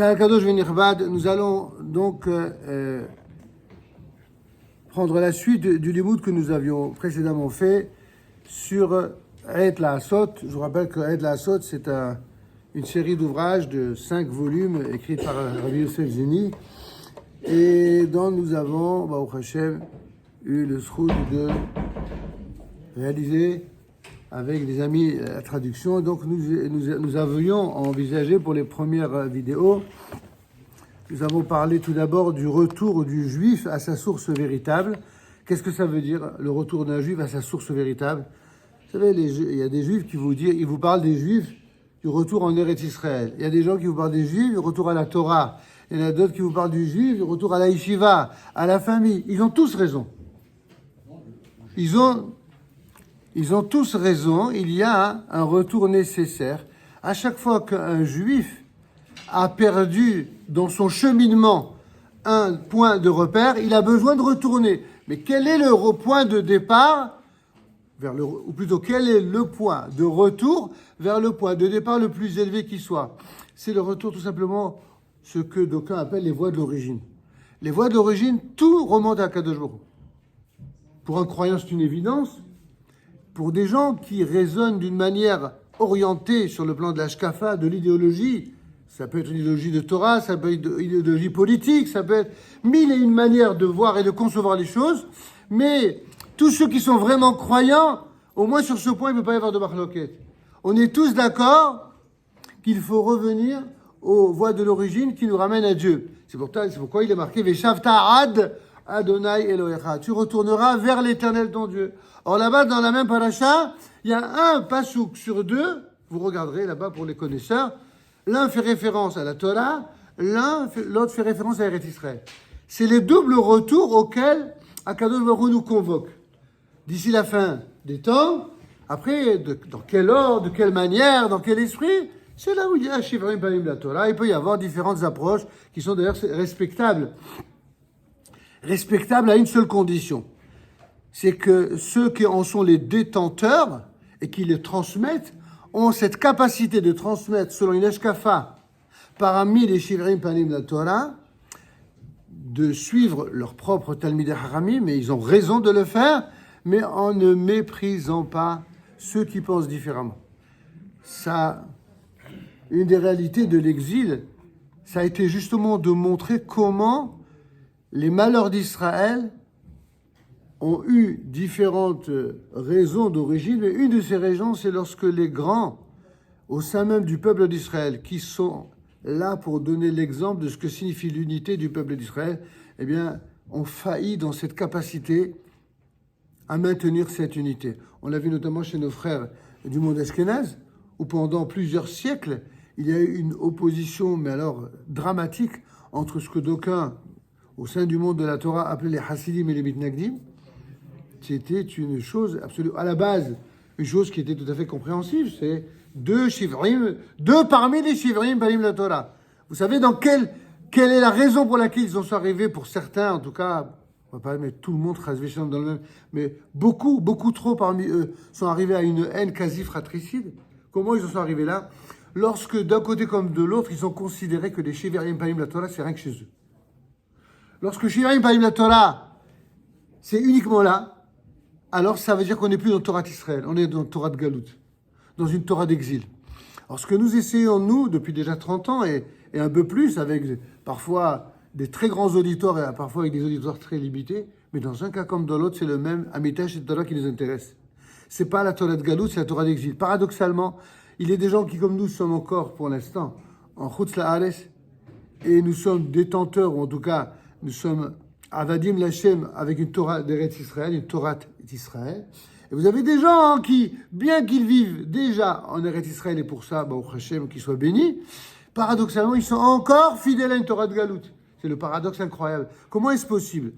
Kadosh Venichbad, nous allons donc prendre la suite du limoud que nous avions précédemment fait sur Eet La'asot. Je vous rappelle que Eet La'asot, c'est une série d'ouvrages de 5 volumes écrits par Rabbi Yosef Zini et dont nous avons, Baruch Hashem, eu le zchut de réaliser avec des amis la traduction. Donc nous avions envisagé pour les premières vidéos, nous avons parlé tout d'abord du retour du juif à sa source véritable. Qu'est-ce que ça veut dire, le retour d'un juif à sa source véritable? Vous savez, il y a des juifs qui ils vous parlent des juifs du retour en Eretz Israël. Il y a des gens qui vous parlent des juifs du retour à la Torah. Il y en a d'autres qui vous parlent du juif du retour à la yeshiva, à la famille. Ils ont tous raison. Ils ont tous raison, il y a un retour nécessaire. À chaque fois qu'un juif a perdu dans son cheminement un point de repère, il a besoin de retourner. Mais quel est le point de départ ou plutôt quel est le point de retour vers le point de départ le plus élevé qui soit? C'est le retour tout simplement, ce que d'aucuns appellent les voies de l'origine. Les voies de l'origine, tout remonte à Kadosh Baruch Hu. Pour un croyant, c'est une évidence. Pour des gens qui raisonnent d'une manière orientée sur le plan de l'ashkafa, de l'idéologie, ça peut être une idéologie de Torah, ça peut être une idéologie politique, ça peut être mille et une manières de voir et de concevoir les choses, mais tous ceux qui sont vraiment croyants, au moins sur ce point, il ne peut pas y avoir de marloquette. On est tous d'accord qu'il faut revenir aux voies de l'origine qui nous ramènent à Dieu. C'est pourquoi il est marqué « Veshavta ad Adonai Elohecha ». Tu retourneras vers l'Éternel ton Dieu. Or là-bas, dans la même paracha, il y a un pasouk sur 2, vous regarderez là-bas pour les connaisseurs, l'un fait référence à la Torah, l'autre fait référence à Eretz Israël. C'est les doubles retours auxquels Akadosh Baruch Hu nous convoque. D'ici la fin des temps, après, dans quel ordre, de quelle manière, dans quel esprit, c'est là où il y a Shivrim Panim la Torah. Il peut y avoir différentes approches qui sont d'ailleurs respectables. Respectables à une seule condition. C'est que ceux qui en sont les détenteurs et qui les transmettent ont cette capacité de transmettre selon une eshkafa parmi les Shivrim Panim la Torah, de suivre leur propre Talmidei Haramim, mais ils ont raison de le faire, mais en ne méprisant pas ceux qui pensent différemment. Ça, une des réalités de l'exil, ça a été justement de montrer comment les malheurs d'Israël ont eu différentes raisons d'origine, mais une de ces raisons, c'est lorsque les grands, au sein même du peuple d'Israël, qui sont là pour donner l'exemple de ce que signifie l'unité du peuple d'Israël, eh bien, ont failli dans cette capacité à maintenir cette unité. On l'a vu notamment chez nos frères du monde ashkénaze, où pendant plusieurs siècles, il y a eu une opposition, mais alors dramatique, entre ce que d'aucuns, au sein du monde de la Torah, appelaient les Hasidim et les Mitnagdim. C'était une chose absolument, à la base, une chose qui était tout à fait compréhensible, c'est deux parmi les Shivrim Panim la Torah. Vous savez quelle est la raison pour laquelle ils en sont arrivés, pour certains, en tout cas, on va pas mettre tout le monde dans le même, mais beaucoup trop parmi eux sont arrivés à une haine quasi fratricide. Comment ils en sont arrivés là? Lorsque d'un côté comme de l'autre, ils ont considéré que les Shivrim Panim la Torah, c'est rien que chez eux. Lorsque Shivrim Panim la Torah, c'est uniquement là, alors ça veut dire qu'on n'est plus dans Torah d'Israël, on est dans Torah de Galout, dans une Torah d'exil. Alors ce que nous essayons, nous, depuis déjà 30 ans, et un peu plus, avec parfois des très grands auditoires et parfois avec des auditoires très limités, mais dans un cas comme dans l'autre, c'est le même Amitesh et Torah qui nous intéresse. C'est pas la Torah de Galout, c'est la Torah d'exil. Paradoxalement, il y a des gens qui, comme nous, sommes encore, pour l'instant, en Chutz La'aretz, et nous sommes détenteurs, ou en tout cas, nous sommes Avadim Lachem avec une Torah d'Eretz Israël, une Torah d'Israël. Et vous avez des gens qui, bien qu'ils vivent déjà en Eretz Israël, et pour ça, Baruch Hashem, qu'ils soient bénis, paradoxalement, ils sont encore fidèles à une Torah de Galout. C'est le paradoxe incroyable. Comment est-ce possible?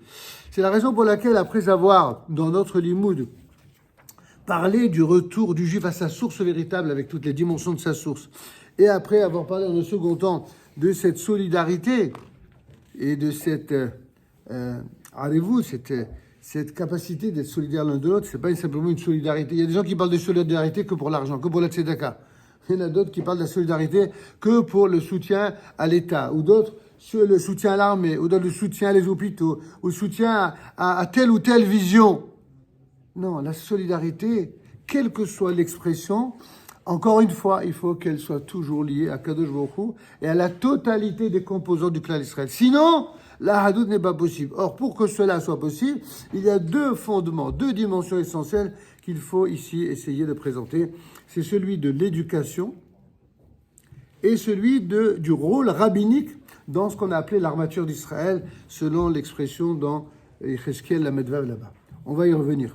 C'est la raison pour laquelle, après avoir, dans notre limoud, parlé du retour du juif à sa source véritable, avec toutes les dimensions de sa source, et après avoir parlé en un second temps de cette solidarité et de cette avez-vous cette capacité d'être solidaire l'un de l'autre, c'est pas simplement une solidarité. Il y a des gens qui parlent de solidarité que pour l'argent, que pour la tzedaka. Il y en a d'autres qui parlent de la solidarité que pour le soutien à l'État, ou d'autres sur le soutien à l'armée, ou d'autres le soutien à les hôpitaux, ou le soutien à telle ou telle vision. Non, la solidarité, quelle que soit l'expression, encore une fois, il faut qu'elle soit toujours liée à Kadosh Baruch Hu et à la totalité des composants du clan d'Israël. Sinon, la Hadout n'est pas possible. Or, pour que cela soit possible, il y a deux fondements, deux dimensions essentielles qu'il faut ici essayer de présenter. C'est celui de l'éducation et celui du rôle rabbinique dans ce qu'on a appelé l'armature d'Israël, selon l'expression dans Yecheskel Lamedvav là-bas. On va y revenir.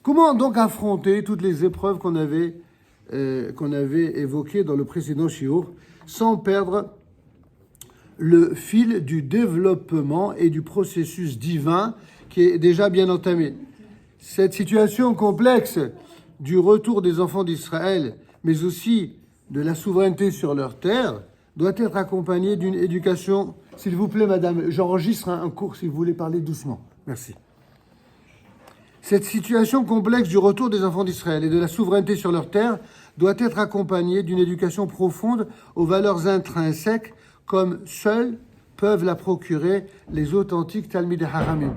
Comment donc affronter toutes les épreuves qu'on avait évoquées dans le précédent shiur sans perdre le fil du développement et du processus divin qui est déjà bien entamé? Cette situation complexe du retour des enfants d'Israël, mais aussi de la souveraineté sur leur terre, doit être accompagnée d'une éducation. S'il vous plaît, madame, j'enregistre un cours si vous voulez parler doucement. Merci. Cette situation complexe du retour des enfants d'Israël et de la souveraineté sur leur terre doit être accompagnée d'une éducation profonde aux valeurs intrinsèques comme seuls peuvent la procurer les authentiques Talmidei Haramim.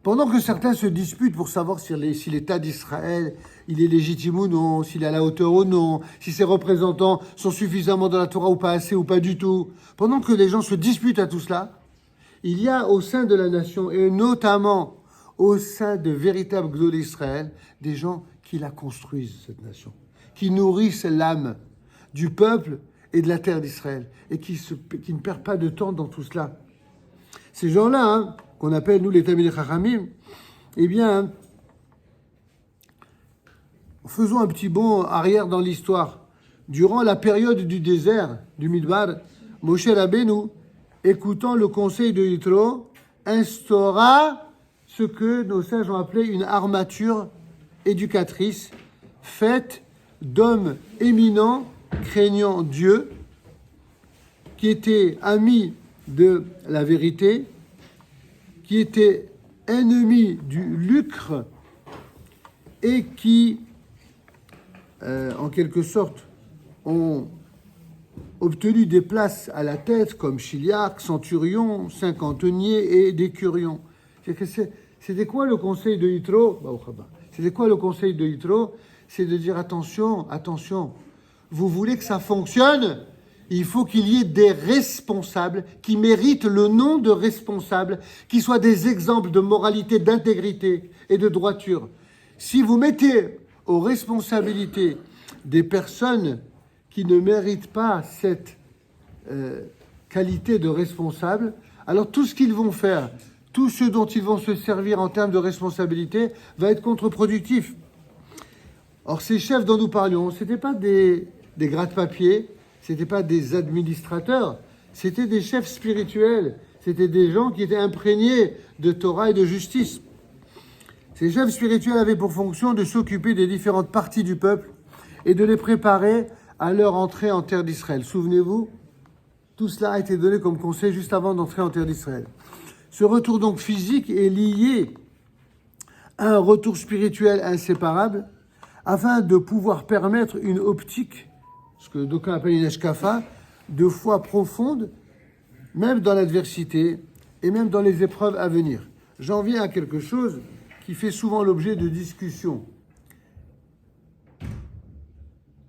Pendant que certains se disputent pour savoir si l'État d'Israël il est légitime ou non, s'il est à la hauteur ou non, si ses représentants sont suffisamment dans la Torah ou pas assez ou pas du tout, pendant que les gens se disputent à tout cela, il y a au sein de la nation, et notamment au sein de véritables Gdolei Israël, des gens qui la construisent, cette nation, qui nourrissent l'âme du peuple et de la terre d'Israël, et qui ne perdent pas de temps dans tout cela. Ces gens-là, qu'on appelle, nous, les Talmidei Chachamim, eh bien, faisons un petit bond arrière dans l'histoire. Durant la période du désert, du Midbar, Moshe Rabbeinu, écoutant le conseil de Yitro, instaura ce que nos sages ont appelé une armature éducatrice, faite d'hommes éminents, craignant Dieu, qui étaient amis de la vérité, qui étaient ennemis du lucre et qui, en quelque sorte, ont obtenu des places à la tête comme Chiliac, Centurion, Cinquantenier et Décurion. C'était quoi le conseil de Yitro? C'était quoi le conseil de Yitro? C'est de dire attention, vous voulez que ça fonctionne? Il faut qu'il y ait des responsables qui méritent le nom de responsables, qui soient des exemples de moralité, d'intégrité et de droiture. Si vous mettez aux responsabilités des personnes qui ne méritent pas cette qualité de responsable, alors tout ce qu'ils vont faire, tout ce dont ils vont se servir en termes de responsabilité va être contre-productif. Or, ces chefs dont nous parlions, ce n'étaient pas des gratte-papiers, ce n'étaient pas des administrateurs, c'était des chefs spirituels, c'était des gens qui étaient imprégnés de Torah et de justice. Ces chefs spirituels avaient pour fonction de s'occuper des différentes parties du peuple et de les préparer à leur entrée en terre d'Israël. Souvenez-vous, tout cela a été donné comme conseil juste avant d'entrer en terre d'Israël. Ce retour donc physique est lié à un retour spirituel inséparable afin de pouvoir permettre une optique, ce que d'aucuns appellent une eshkafa, de foi profonde, même dans l'adversité et même dans les épreuves à venir. J'en viens à quelque chose qui fait souvent l'objet de discussions.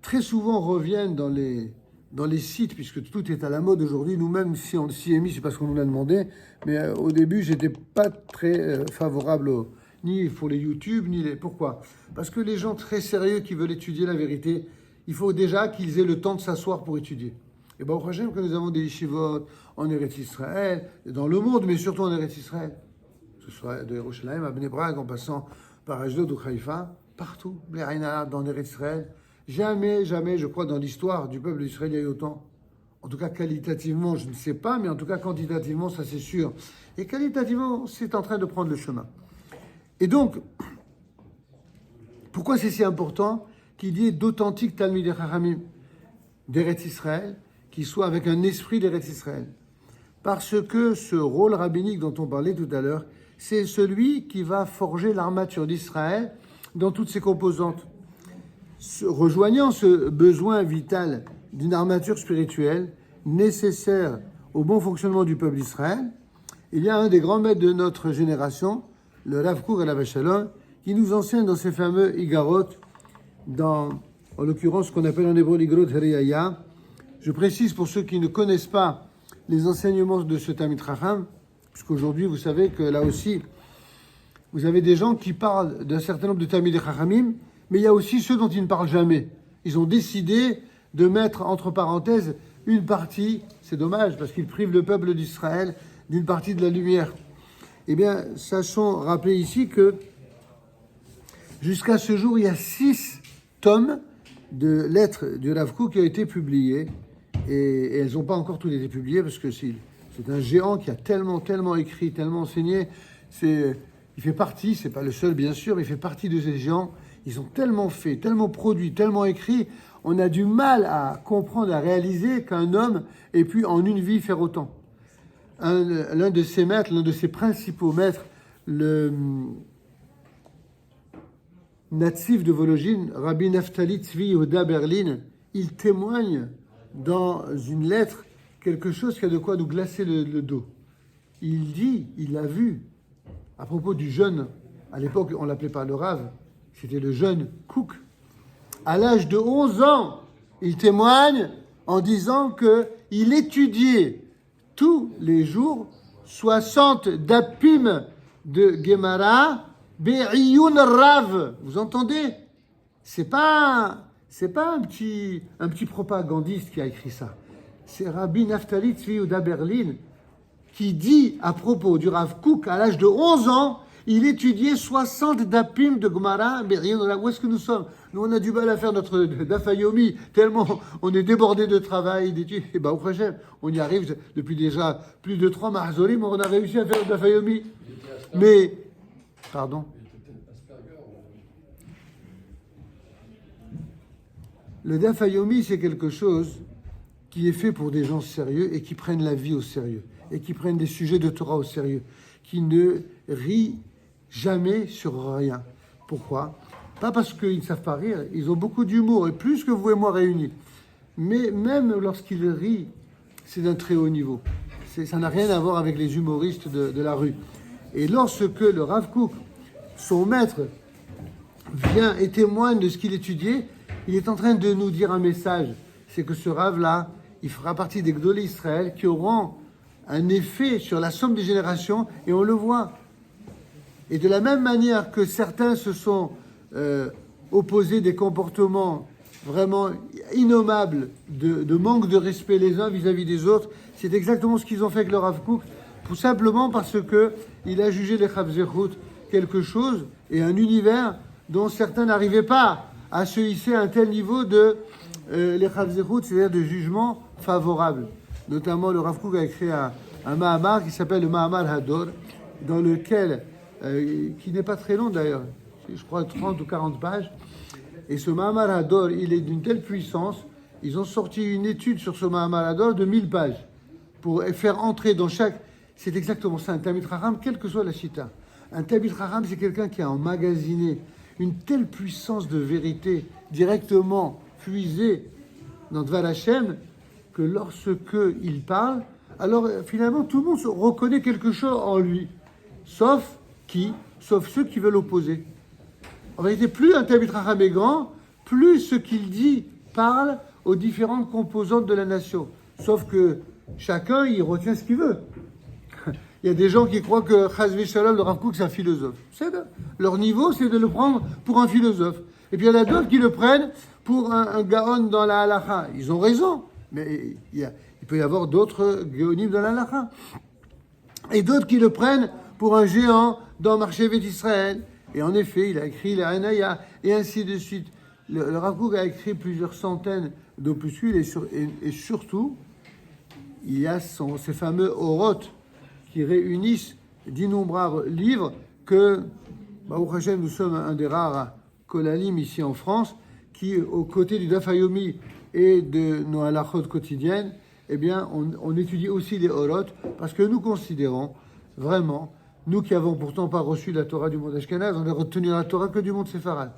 Très souvent reviennent dans les sites, puisque tout est à la mode aujourd'hui. Nous-mêmes, si on s'y est mis, c'est parce qu'on nous l'a demandé, mais au début, j'étais pas très favorable ni pour les YouTube, ni les... Pourquoi? Parce que les gens très sérieux qui veulent étudier la vérité, il faut déjà qu'ils aient le temps de s'asseoir pour étudier. Et bien, au prochain, que nous avons des yeshivot en Eretz Israël, dans le monde, mais surtout en Eretz Israël, que ce soit de Yerushalayim à Bnei Brak, en passant par Ashdod ou Haïfa, partout, dans Eretz Israël. Jamais, je crois, dans l'histoire du peuple d'Israël, il y a eu autant. En tout cas, qualitativement, je ne sais pas, mais en tout cas, quantitativement, ça c'est sûr. Et qualitativement, c'est en train de prendre le chemin. Et donc, pourquoi c'est si important qu'il y ait d'authentiques Talmidei Chachamim d'Eretz Israël, qui soient avec un esprit d'Eretz Israël? Parce que ce rôle rabbinique dont on parlait tout à l'heure, c'est celui qui va forger l'armature d'Israël dans toutes ses composantes. rejoignant ce besoin vital d'une armature spirituelle nécessaire au bon fonctionnement du peuple d'Israël, il y a un des grands maîtres de notre génération, le Rav Kook Alav Shalom, qui nous enseigne dans ces fameux Igarot, en l'occurrence ce qu'on appelle en hébreu l'Igarot Heriyaya. Je précise pour ceux qui ne connaissent pas les enseignements de ce Talmid Chacham, puisqu'aujourd'hui vous savez que là aussi, vous avez des gens qui parlent d'un certain nombre de Talmidei Chachamim, mais il y a aussi ceux dont ils ne parlent jamais. Ils ont décidé de mettre entre parenthèses une partie, c'est dommage parce qu'ils privent le peuple d'Israël d'une partie de la lumière. Eh bien, sachons rappeler ici que jusqu'à ce jour, il y a 6 tomes de lettres du Rav Kook qui ont été publiés et elles n'ont pas encore toutes été publiées parce que c'est un géant qui a tellement écrit, tellement enseigné. Il fait partie, c'est pas le seul bien sûr, mais il fait partie de ces géants. Ils ont tellement fait, tellement produit, tellement écrit, on a du mal à comprendre, à réaliser qu'un homme ait pu en une vie faire autant. L'un de ses maîtres, l'un de ses principaux maîtres, le natif de Vologine, Rabbi Naftali Tzvi Yehuda Berlin, il témoigne dans une lettre quelque chose qui a de quoi nous glacer le dos. Il dit, il l'a vu, à propos du jeune, à l'époque on l'appelait pas le Rav, c'était le jeune Kook. À l'âge de 11 ans, il témoigne en disant qu'il étudiait tous les jours 60 dapim de Gemara Be'iyun Rav. Vous entendez? C'est pas un petit propagandiste qui a écrit ça. C'est Rabbi Naftali Tzvi Yehuda Berlin qui dit à propos du Rav Kook, à l'âge de 11 ans, il étudiait 60 dapim de Gemara. Où est-ce que nous sommes? Nous, on a du mal à faire notre dafayomi, tellement on est débordé de travail, d'études. Et au prochain, on y arrive depuis déjà plus de 3 marzolim, on a réussi à faire le dafayomi. Mais, pardon. Le dafayomi, c'est quelque chose qui est fait pour des gens sérieux et qui prennent la vie au sérieux, et qui prennent des sujets de Torah au sérieux, qui ne rient jamais sur rien. Pourquoi? Pas parce qu'ils ne savent pas rire, ils ont beaucoup d'humour, et plus que vous et moi réunis. Mais même lorsqu'ils rient, c'est d'un très haut niveau. Ça n'a rien à voir avec les humoristes de la rue. Et lorsque le Rav Kook, son maître, vient et témoigne de ce qu'il étudiait, il est en train de nous dire un message. C'est que ce Rav-là, il fera partie des Gdolei Israël qui auront un effet sur la somme des générations, et on le voit. Et de la même manière que certains se sont opposés des comportements vraiment innommables, de manque de respect les uns vis-à-vis des autres, c'est exactement ce qu'ils ont fait avec le Rav Kook, tout simplement parce qu'il a jugé les Chav Zechut quelque chose et un univers dont certains n'arrivaient pas à se hisser à un tel niveau de les Chav Zechut, c'est-à-dire de jugement favorable. Notamment, le Rav Kook a écrit un Mahamar qui s'appelle le Mahamar Hador, dans lequel, qui n'est pas très long d'ailleurs, je crois 30 ou 40 pages, et ce Mahamar Hador, il est d'une telle puissance, ils ont sorti une étude sur ce Mahamar Hador de 1000 pages, pour faire entrer dans chaque... C'est exactement ça, un Talmid Chacham, quelle que soit la chita. Un Talmid Chacham, c'est quelqu'un qui a emmagasiné une telle puissance de vérité directement puisée dans Dvar Hashem, que lorsque il parle, alors finalement tout le monde reconnaît quelque chose en lui, sauf qui? Sauf ceux qui veulent opposer. En vérité, plus un Talmid Chacham est grand, plus ce qu'il dit parle aux différentes composantes de la nation. Sauf que chacun, il retient ce qu'il veut. Il y a des gens qui croient que Chazvi Shalom, le Rav Kook, c'est un philosophe. Leur niveau, c'est de le prendre pour un philosophe. Et puis il y en a d'autres qui le prennent pour un gaon dans la halacha. Ils ont raison, mais il peut y avoir d'autres gaonim dans la halacha. Et d'autres qui le prennent pour un géant dans Marchevet d'Israël. Et en effet, il a écrit la Hanaya, et ainsi de suite. Le Rav Kook a écrit plusieurs centaines d'opuscules, et surtout, il y a ces fameux Oroth qui réunissent d'innombrables livres que, Baruch Hashem, nous sommes un des rares Kolalim ici en France, qui, aux côtés du Dafayomi et de nos halachot quotidiennes, eh bien, on étudie aussi les Oroth, parce que nous considérons vraiment, nous qui avons pourtant pas reçu la Torah du monde Ashkenaz, on a retenu la Torah que du monde séfarade.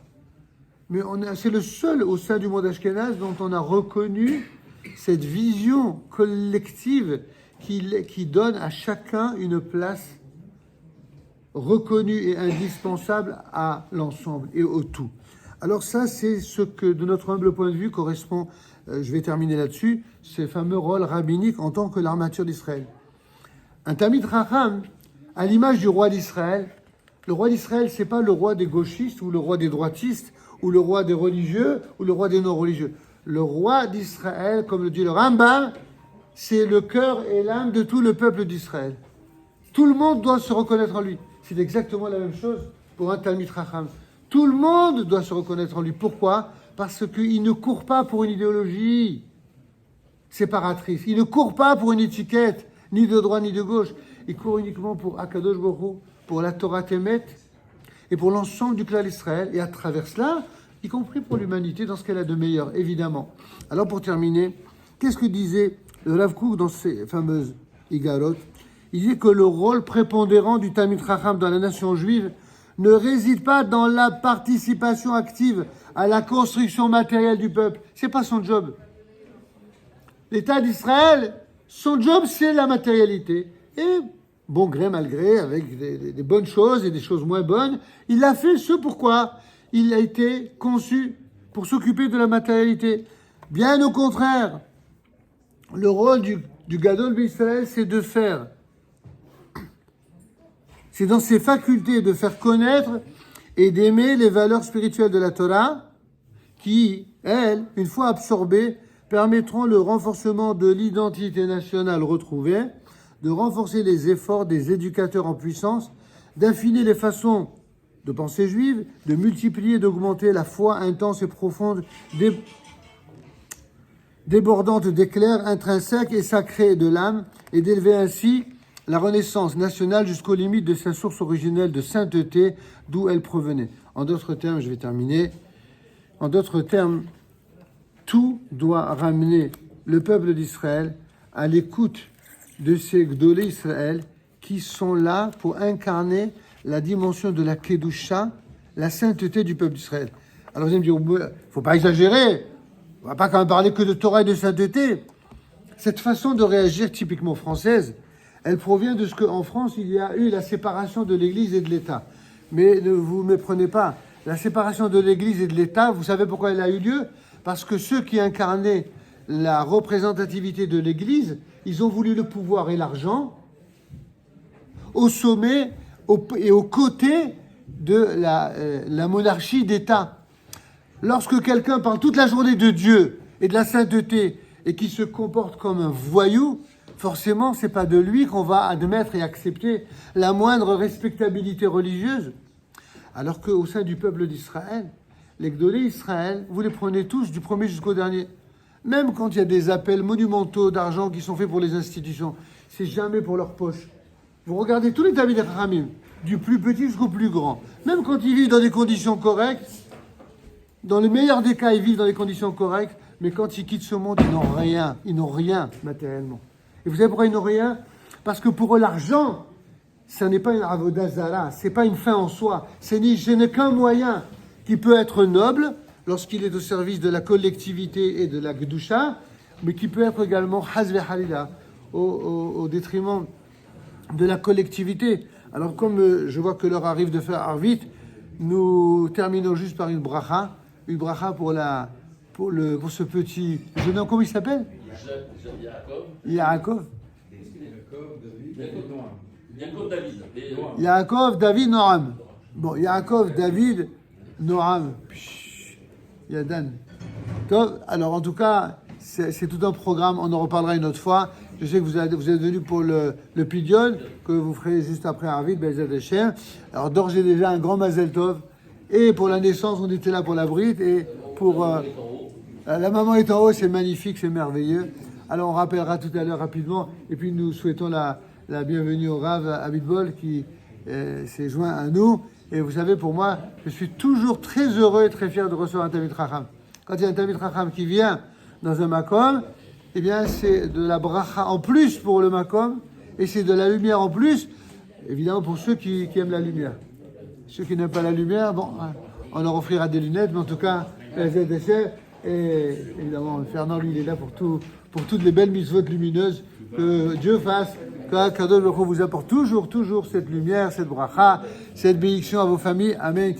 Mais c'est le seul au sein du monde ashkénaze dont on a reconnu cette vision collective qui donne à chacun une place reconnue et indispensable à l'ensemble et au tout. Alors ça, c'est ce que, de notre humble point de vue, correspond, je vais terminer là-dessus, ce fameux rôle rabbinique en tant que l'armature d'Israël. Un Talmid Chacham, à l'image du roi d'Israël, le roi d'Israël, c'est pas le roi des gauchistes ou le roi des droitistes ou le roi des religieux ou le roi des non-religieux. Le roi d'Israël, comme le dit le Rambam, c'est le cœur et l'âme de tout le peuple d'Israël. Tout le monde doit se reconnaître en lui. C'est exactement la même chose pour un Talmid Chacham. Tout le monde doit se reconnaître en lui. Pourquoi ? Parce qu'il ne court pas pour une idéologie séparatrice. Il ne court pas pour une étiquette, ni de droite ni de gauche. Il court uniquement pour Akadosh Baruch Hu, pour la Torah Temet et pour l'ensemble du clan d'Israël. Et à travers cela, y compris pour l'humanité, dans ce qu'elle a de meilleur, évidemment. Alors pour terminer, qu'est-ce que disait le Rav Kook dans ses fameuses Igarot ? Il disait que le rôle prépondérant du Talmid Chacham dans la nation juive ne réside pas dans la participation active à la construction matérielle du peuple. C'est pas son job. L'État d'Israël, son job, c'est la matérialité. Et bon gré, mal gré, avec des bonnes choses et des choses moins bonnes, il a fait ce pourquoi il a été conçu pour s'occuper de la matérialité. Bien au contraire, le rôle du Gadol d'Israël, c'est de faire. C'est dans ses facultés de faire connaître et d'aimer les valeurs spirituelles de la Torah qui, elles, une fois absorbées, permettront le renforcement de l'identité nationale retrouvée, de renforcer les efforts des éducateurs en puissance, d'affiner les façons de penser juive, de multiplier et d'augmenter la foi intense et profonde, débordante d'éclairs intrinsèques et sacrés de l'âme, et d'élever ainsi la renaissance nationale jusqu'aux limites de sa source originelle de sainteté, d'où elle provenait. En d'autres termes, je vais terminer, en d'autres termes, tout doit ramener le peuple d'Israël à l'écoute de ces Gdolé Israël qui sont là pour incarner la dimension de la Kedusha, la sainteté du peuple d'Israël. Alors vous allez me dire, il ne faut pas exagérer, on ne va pas quand même parler que de Torah et de sainteté. Cette façon de réagir typiquement française, elle provient de ce qu'en France, il y a eu la séparation de l'Église et de l'État. Mais ne vous méprenez pas, la séparation de l'Église et de l'État, vous savez pourquoi elle a eu lieu ? Parce que ceux qui incarnaient la représentativité de l'Église, ils ont voulu le pouvoir et l'argent au sommet et aux côtés de la monarchie d'État. Lorsque quelqu'un parle toute la journée de Dieu et de la sainteté et qui se comporte comme un voyou, forcément, ce n'est pas de lui qu'on va admettre et accepter la moindre respectabilité religieuse. Alors qu'au sein du peuple d'Israël, les Gdolé Israël, vous les prenez tous du premier jusqu'au dernier. Même quand il y a des appels monumentaux d'argent qui sont faits pour les institutions, c'est jamais pour leur poche. Vous regardez tous les Talmidei Chachamim, du plus petit jusqu'au plus grand. Même quand ils vivent dans des conditions correctes, dans le meilleur des cas, ils vivent dans des conditions correctes, mais quand ils quittent ce monde, ils n'ont rien matériellement. Et vous savez pourquoi ils n'ont rien ? Parce que pour eux, l'argent, ce n'est pas une avodah zara, ce n'est pas une fin en soi, ce n'est qu'un moyen qui peut être noble lorsqu'il est au service de la collectivité et de la Kedusha, mais qui peut être également hazve halila, au détriment de la collectivité. Alors comme je vois que l'heure arrive de faire vite, nous terminons juste par une bracha pour ce petit jeune homme, comment il s'appelle ? Yaakov. Yaakov, David, Noam. Bon, Yaakov, David, Noam. Yadan. Alors en tout cas, c'est tout un programme, on en reparlera une autre fois. Je sais que vous êtes venus pour le Pidion, que vous ferez juste après Arvid, Bezat Hashem. Alors d'ores et déjà, un grand Mazel Tov. Et pour la naissance, on était là pour la brite. Et pour la maman est en haut, c'est magnifique, c'est merveilleux. Alors on rappellera tout à l'heure rapidement. Et puis nous souhaitons la bienvenue au Rav Abitbol qui s'est joint à nous. Et vous savez, pour moi, je suis toujours très heureux et très fier de recevoir un Talmid Chacham. Quand il y a un Talmid Chacham qui vient dans un makom, eh bien, c'est de la bracha en plus pour le makom, et c'est de la lumière en plus, évidemment, pour ceux qui aiment la lumière. Ceux qui n'aiment pas la lumière, bon, on leur offrira des lunettes, mais en tout cas, et évidemment, Fernand, lui, il est là pour toutes les belles mitzvot lumineuses que Dieu fasse, qu'Akadosh Baruch Hu vous apporte toujours cette lumière, cette bracha, cette bénédiction à vos familles. Amen.